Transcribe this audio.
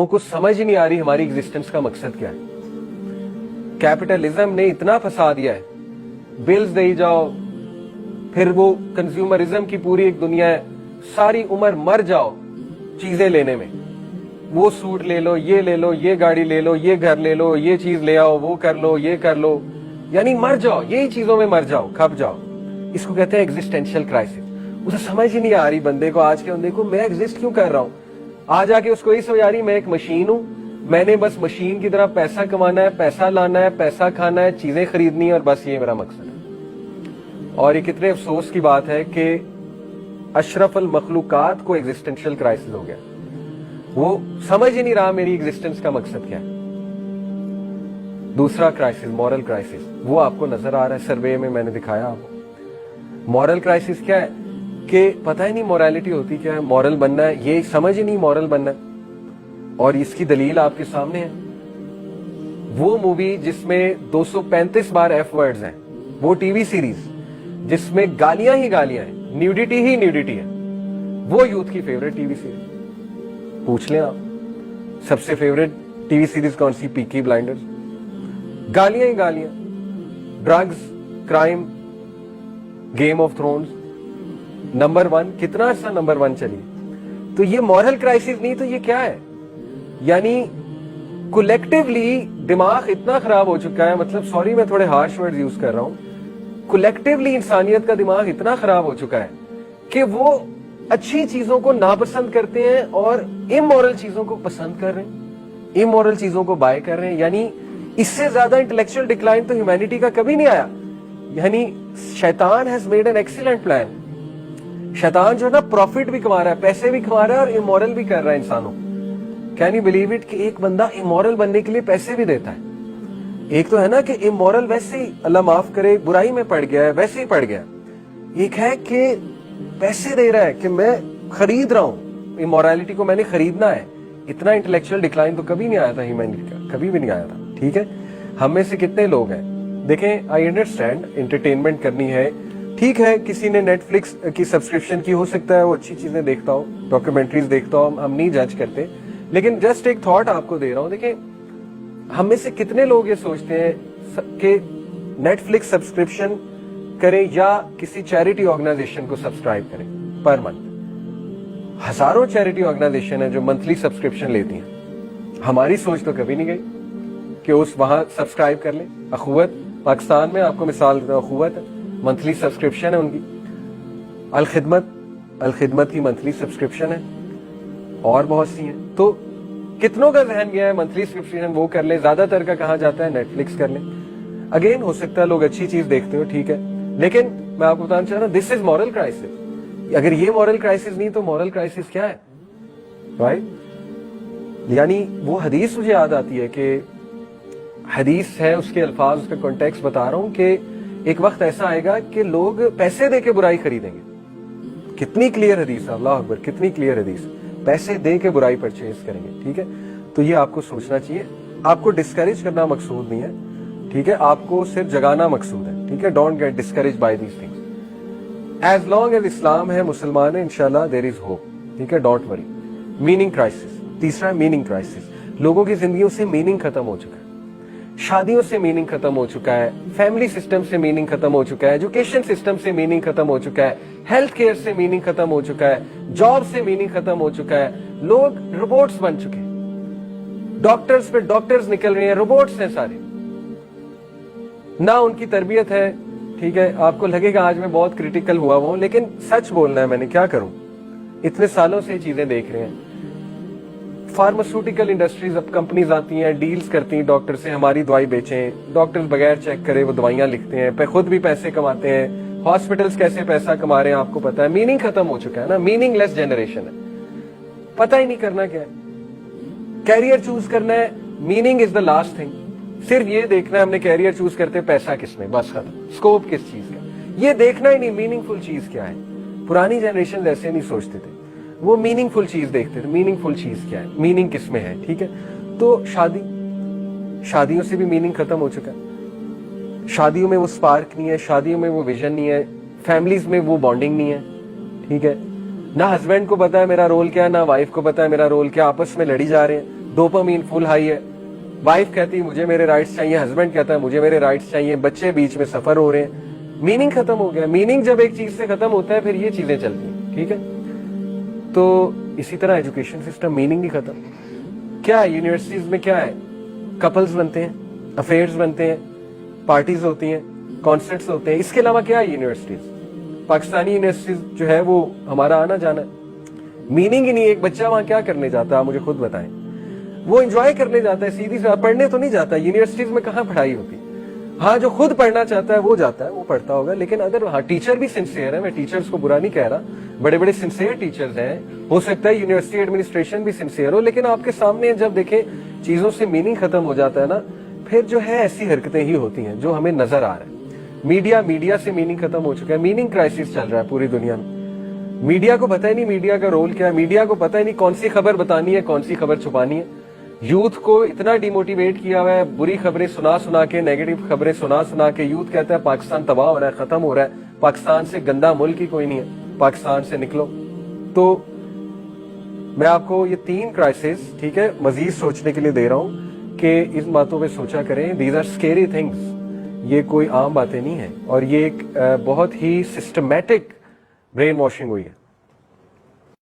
को समझ ही नहीं आ रही हमारी एग्जिस्टेंस का मकसद क्या है। कैपिटलिज्म ने इतना फंसा दिया है, बिल्स दे जाओ, फिर वो कंज्यूमरिज्म की पूरी एक दुनिया है, सारी उम्र मर जाओ चीजें लेने में। वो सूट ले लो, ये ले लो, ये गाड़ी ले लो, ये घर ले लो, ये चीज ले आओ, वो कर लो, ये कर लो, यानी मर जाओ, यही चीजों में मर जाओ, खप जाओ। इसको कहते हैं एग्जिस्टेंशियल क्राइसिस। उसे समझ ही नहीं आ रही बंदे को, आज के बंदे को, मैं एग्जिस्ट क्यों कर रहा हूं। आज आके उसको यही समझ आ रही मैं एक मशीन हूं, मैंने बस मशीन की तरह पैसा कमाना है, पैसा लाना है, पैसा खाना है, चीजें खरीदनी है, और बस ये मेरा मकसद है। और ये कितने अफसोस की बात है कि अशरफ अल मखलूकात को एग्जिस्टेंशियल क्राइसिस हो गया। वो समझ ही नहीं रहा मेरी एग्जिस्टेंस का मकसद क्या है। दूसरा क्राइसिस, मॉरल क्राइसिस, वो आपको नजर आ रहा है, सर्वे में मैंने दिखाया आपको। मॉरल क्राइसिस क्या है कि पता ही नहीं मोरालिटी होती क्या है, मॉरल बनना है, ये समझ ही नहीं मॉरल बनना है। और इसकी दलील आपके सामने है। वो मूवी जिसमें 235 बार एफ वर्ड्स हैं, वो टीवी सीरीज जिसमें गालियां ही गालियां हैं, न्यूडिटी ही न्यूडिटी है, वो यूथ की फेवरेट टीवी सीरीज। पूछ लें आप, सबसे फेवरेट टीवी सीरीज कौन सी? Peaky blinders. गालियां ही गालियां, drugs, crime, game of thrones, number 1, कितना अर्सा नंबर 1 चली। तो ये मॉरल क्राइसिस नहीं तो ये क्या है? यानी कलेक्टिवली दिमाग इतना खराब हो चुका है, मतलब सॉरी मैं थोड़े हार्श वर्ड्स यूज कर रहा हूं, कलेक्टिवली इंसानियत का दिमाग इतना खराब हो चुका है कि वो अच्छी चीजों को नापसंद करते हैं और इमोरल चीजों को पसंद कर रहे हैं, इमोरल चीजों को बाय कर रहे हैं। यानी इससे ज्यादा इंटेलेक्चुअल डिक्लाइन तो ह्यूमैनिटी का कभी नहीं आया। यानी शैतान has made an excellent plan. शैतान जो है ना, प्रॉफिट भी कमा रहा है, पैसे भी कमा रहा है और इमोरल भी कर रहा है इंसानों। कैन यू बिलीव इट कि एक बंदा इमोरल बनने के लिए पैसे भी देता है। एक तो है ना कि इमोरल वैसे ही, अल्लाह माफ करे, बुराई में पड़ गया है, वैसे ही पड़ गया। एक है कि पैसे दे रहा है कि मैं खरीद रहा हूं, इमोरालिटी को मैंने खरीदना है। इतना इंटेलेक्चुअल डिक्लाइन तो कभी नहीं आया था ह्यूमैनिटी का, कभी भी नहीं आया था। ठीक है, हम में से कितने लोग हैं, देखें, आई अंडरस्टैंड एंटरटेनमेंट करनी है, ठीक है, किसी ने नेटफ्लिक्स की सब्सक्रिप्शन की, हो सकता है वो अच्छी चीजें देखता हो, डॉक्यूमेंट्रीज देखता हो, हम नहीं जज करते, लेकिन जस्ट एक थॉट आपको दे रहा हूं। देखें, हम में से कितने लोग ये सोचते हैं कि नेटफ्लिक्स सब्सक्रिप्शन करें या किसी चैरिटी ऑर्गेनाइजेशन को सब्सक्राइब करें पर मंथ। हजारों चैरिटी ऑर्गेनाइजेशन है जो मंथली सब्सक्रिप्शन लेती हैं। हमारी सोच तो कभी नहीं गई कि उस वहां सब्सक्राइब कर ले। अखुवत पाकिस्तान में आपको मिसाल देता हूं, अखुवत है, मंथली सब्सक्रिप्शन है उनकी। अल खिदमत की मंथली सब्सक्रिप्शन है, और बहुत सी हैं। तो कितनों का जहन गया है मंथली सब्सक्रिप्शन वो कर ले, ज्यादातर का कहां जाता है, नेटफ्लिक्स कर ले। अगेन हो सकता है लोग अच्छी चीज देखते हो, ठीक है, लेकिन मैं आपको बताना चाह रहा हूं, दिस इज मॉरल क्राइसिस। अगर ये मॉरल क्राइसिस नहीं तो मॉरल क्राइसिस क्या है, राइट? यानी वो हदीस मुझे याद आती है कि हदीस है, उसके अल्फाज, उसका कॉन्टेक्स्ट बता रहा हूं कि एक वक्त ऐसा आएगा कि लोग पैसे दे के बुराई खरीदेंगे। कितनी क्लियर हदीस है, अल्लाह अकबर, कितनी क्लियर हदीस। पैसे दे के बुराई परचेज करेंगे, ठीक है। तो ये आपको सोचना चाहिए। आपको डिस्करेज करना मकसूद नहीं है, ठीक है, आपको सिर्फ जगाना मकसूद है, ठीक है। Don't get discourage by these things. As long as Islam है, मुसलमान है, इंशाल्लाह देयर इज होप, ठीक है, डोंट वरी। मीनिंग क्राइसिस, तीसरा मीनिंग क्राइसिस। लोगों की जिंदगियों से मीनिंग खत्म हो चुका है, शादियों से मीनिंग खत्म हो चुका है, फैमिली सिस्टम से मीनिंग खत्म हो चुका है, एजुकेशन सिस्टम से मीनिंग खत्म हो चुका है, हेल्थ केयर से मीनिंग खत्म हो चुका है, जॉब से मीनिंग खत्म हो चुका है। लोग रोबोट्स बन चुके हैं, डॉक्टर्स पे डॉक्टर्स निकल रहे हैं, रोबोट्स हैं सारे, ना उनकी तरबियत है, ठीक है। आपको लगेगा आज मैं बहुत क्रिटिकल हुआ हूं, लेकिन सच बोलना है, मैंने क्या करूं, इतने सालों से चीजें देख रहे हैं। फार्मास्यूटिकल इंडस्ट्रीज, अब कंपनीज आती हैं, डील्स करती हैं डॉक्टर से, हमारी दवाई बेचें। डॉक्टर्स बगैर चेक करे वो दवाइयां लिखते हैं, खुद भी पैसे कमाते हैं। हॉस्पिटल्स कैसे पैसा कमा रहे हैं आपको पता है। मीनिंग खत्म हो चुका है ना, मीनिंगलेस जनरेशन है, पता ही नहीं करना क्या है। कैरियर चूज करना है, meaning is the last thing. सिर्फ ये देखना है हमने कैरियर चूज करते पैसा किसमें, बस खत्म। स्कोप किस चीज का, ये देखना ही नहीं, मीनिंगफुल चीज क्या है। पुरानी जनरेशन ऐसे नहीं सोचते थे, वो मीनिंगफुल चीज देखते थे। मीनिंगफुल चीज क्या है, मीनिंग किसमें है, ठीक है। तो शादियों से भी मीनिंग खत्म हो चुका है। शादियों में वो स्पार्क नहीं है, शादियों में वो विजन नहीं है, फैमिलीज में वो बॉन्डिंग नहीं है, ठीक है। ना हस्बैंड को पता है मेरा रोल क्या है, ना वाइफ को पता है मेरा रोल क्या, आपस में लड़ी जा रहे हैं। डोपामीन फुल हाई है, वाइफ कहती है मुझे मेरे राइट्स चाहिए, हस्बैंड कहता है मुझे मेरे राइट्स चाहिए, बच्चे बीच में सफर हो रहे हैं, मीनिंग खत्म हो गया। मीनिंग जब एक चीज से खत्म होता है फिर ये चीजें चलती हैं, ठीक है। तो इसी तरह एजुकेशन सिस्टम, मीनिंग ही खत्म। क्या है यूनिवर्सिटीज में, क्या है, कपल्स बनते हैं, अफेयर्स बनते हैं, पार्टीज होती हैं, कॉन्सर्ट्स होते हैं, इसके अलावा क्या है यूनिवर्सिटीज। पाकिस्तानी यूनिवर्सिटीज जो है वो हमारा आना जाना है, मीनिंग ही नहीं। एक बच्चा वहां क्या करने जाता है, आप मुझे खुद बताएं। वो एंजॉय करने जाता है, सीधी सी, पढ़ने तो नहीं जाता। यूनिवर्सिटीज में कहाँ पढ़ाई होती। हाँ, जो खुद पढ़ना चाहता है वो जाता है, वो पढ़ता होगा, लेकिन अगर हाँ टीचर भी सिंसियर है, मैं टीचर्स को बुरा नहीं कह रहा, बड़े बड़े सिंसियर टीचर्स हैं, हो सकता है यूनिवर्सिटी एडमिनिस्ट्रेशन भी सिंसियर हो, लेकिन आपके सामने जब देखें चीजों से मीनिंग खत्म हो जाता है ना, फिर जो है ऐसी हरकतें ही होती हैं जो हमें नजर आ रहा है। मीडिया से मीनिंग खत्म हो चुका है, मीनिंग क्राइसिस चल रहा है पूरी दुनिया में। मीडिया को पता ही नहीं मीडिया का रोल क्या है, मीडिया को पता ही नहीं कौन सी खबर बतानी है, कौन सी खबर छुपानी है। यूथ को इतना डिमोटिवेट किया हुआ है, बुरी खबरें सुना सुना के, नेगेटिव खबरें सुना सुना के। यूथ कहता है पाकिस्तान तबाह हो रहा है, खत्म हो रहा है, पाकिस्तान से गंदा मुल्क ही कोई नहीं है, पाकिस्तान से निकलो। तो मैं आपको ये 3 क्राइसिस, ठीक है, मजीद सोचने के लिए दे रहा हूं कि इस बातों पे सोचा करें। दीज आर स्केरी थिंग्स, ये कोई आम बातें नहीं है, और ये एक बहुत ही सिस्टमैटिक ब्रेन वॉशिंग हुई है।